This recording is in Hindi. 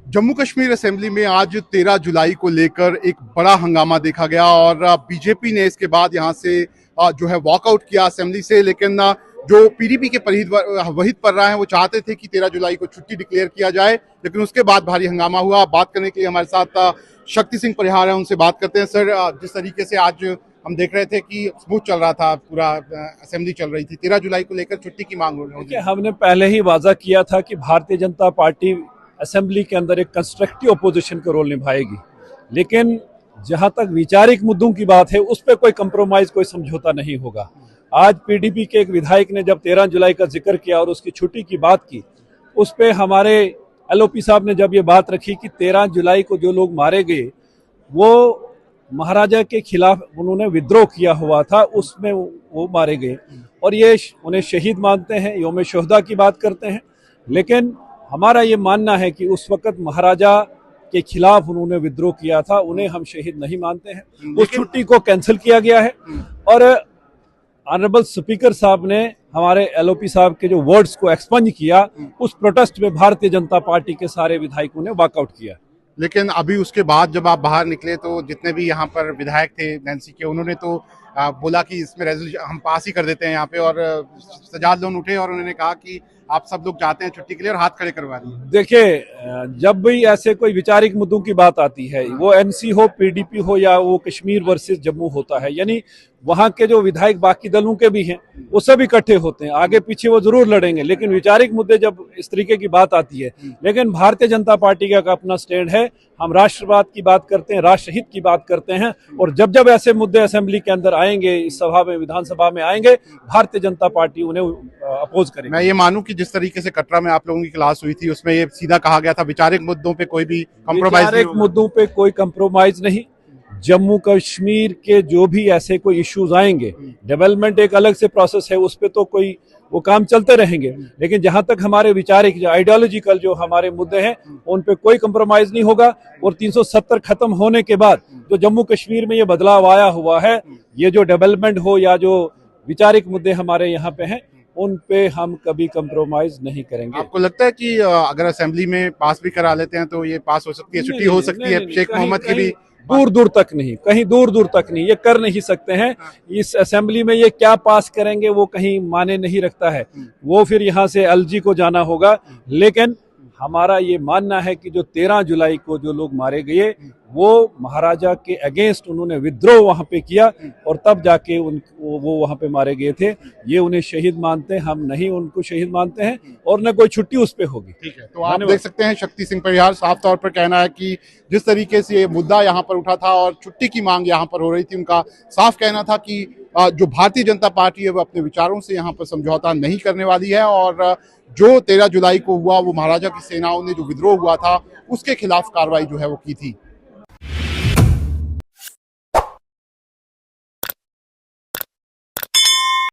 जम्मू कश्मीर असेंबली में आज 13 जुलाई को लेकर एक बड़ा हंगामा देखा गया और बीजेपी ने इसके बाद यहां से जो है वॉकआउट किया असेंबली से। लेकिन जो पीडीपी के वहीद पर्रा हैं वो चाहते थे कि 13 जुलाई को छुट्टी डिक्लेयर किया जाए, लेकिन उसके बाद भारी हंगामा हुआ। बात करने के लिए हमारे साथ शक्ति सिंह परिहार है, उनसे बात करते हैं। सर, जिस तरीके से आज हम देख रहे थे कि स्मूथ चल रहा था, पूरा असेंबली चल रही थी, 13 जुलाई को लेकर छुट्टी की मांग हो रही है। हमने पहले ही वादा किया था कि भारतीय जनता पार्टी असेंबली के अंदर एक कंस्ट्रक्टिव अपोजिशन का रोल निभाएगी, लेकिन जहां तक वैचारिक मुद्दों की बात है उस पर कोई कंप्रोमाइज, कोई समझौता नहीं होगा। आज पीडीपी के एक विधायक ने जब 13 जुलाई का जिक्र किया और उसकी छुट्टी की बात की, उस पर हमारे एलओपी साहब ने जब ये बात रखी कि 13 जुलाई को जो लोग मारे गए वो महाराजा के खिलाफ उन्होंने विद्रोह किया हुआ था, उसमें वो मारे गए और ये उन्हें शहीद मानते हैं, यौम शोहदा की बात करते हैं। लेकिन हमारा ये मानना है कि उस वक्त महाराजा के खिलाफ उन्होंने विद्रोह किया था, उन्हें हम शहीद नहीं मानते हैं। उस छुट्टी को कैंसिल किया गया है और ऑनरेबल स्पीकर साहब ने हमारे एलओपी साहब के जो वर्ड्स को एक्सपंज किया, उस प्रोटेस्ट में भारतीय जनता पार्टी के सारे विधायकों ने वॉकआउट किया। लेकिन अभी उसके बाद जब आप बाहर निकले तो जितने भी यहाँ पर विधायक थे नैन्सी के, उन्होंने तो बोला कि इसमें रेजोल्यूशन हम पास ही कर देते हैं यहाँ पे, और सजाद लोन उठे और उन्होंने कहा कि आप सब लोग चाहते हैं छुट्टी के लिए और हाथ खड़े करवा दिए। देखिए, जब भी ऐसे कोई वैचारिक मुद्दों की बात आती है, वो एनसी हो, पीडीपी हो या वो कश्मीर वर्सेस जम्मू होता है, यानी वहां के जो विधायक बाकी दलों के भी हैं वो सब इकट्ठे होते हैं, आगे पीछे वो जरूर लड़ेंगे, लेकिन वैचारिक मुद्दे जब इस तरीके की बात आती है, लेकिन भारतीय जनता पार्टी का अपना स्टैंड है। हम राष्ट्रवाद की बात करते हैं, राष्ट्रहित की बात करते हैं, और जब जब ऐसे मुद्दे असेंबली के अंदर आएंगे, इस सभा में, विधानसभा में आएंगे, भारतीय जनता पार्टी उन्हें अपोज करेगी। मैं ये मानूं कि जिस तरीके से कटरा में आप लोगों की क्लास हुई थी उसमें ये सीधा कहा गया था वैचारिक मुद्दों पे कोई भी कंप्रोमाइज नहीं, मुद्दों पे कोई कंप्रोमाइज नहीं। जम्मू कश्मीर के जो भी ऐसे कोई इश्यूज आएंगे, डेवलपमेंट एक अलग से प्रोसेस है, उस पे तो कोई वो काम चलते रहेंगे, लेकिन जहां तक हमारे वैचारिक, जो आइडियोलॉजिकल जो हमारे मुद्दे हैं, उन पे कोई कंप्रोमाइज नहीं होगा। और 370 खत्म होने के बाद जो जम्मू कश्मीर में ये बदलाव आया हुआ है, ये जो डेवलपमेंट हो या जो वैचारिक मुद्दे हमारे यहाँ पे हैं, उन पे हम कभी कंप्रोमाइज नहीं करेंगे। आपको लगता है कि अगर असेंबली में पास भी करा लेते हैं तो ये पास हो सकती है, छुट्टी हो सकती है? शेख मोहम्मद की भी दूर दूर तक नहीं, कहीं दूर दूर तक नहीं, ये कर नहीं सकते हैं। इस असेंबली में ये क्या पास करेंगे वो कहीं माने नहीं रखता है, वो फिर यहाँ से एलजी को जाना होगा। लेकिन हमारा ये मानना है कि जो 13 जुलाई को जो लोग मारे गए वो महाराजा के अगेंस्ट उन्होंने विद्रोह वहां पे किया और तब जाके वो वहां पे मारे गए थे। ये उन्हें शहीद मानते हैं, हम नहीं उनको शहीद मानते हैं, और न कोई छुट्टी उस पे होगी। ठीक है, तो आप देख सकते हैं शक्ति सिंह परिहार साफ तौर पर कहना है कि जिस तरीके से ये मुद्दा यहाँ पर उठा था और छुट्टी की मांग यहाँ पर हो रही थी, उनका साफ कहना था कि जो भारतीय जनता पार्टी है वो अपने विचारों से यहाँ पर समझौता नहीं करने वाली है, और जो 13 जुलाई को हुआ वो महाराजा की सेनाओं ने जो विद्रोह हुआ था उसके खिलाफ कार्रवाई जो है वो की थी।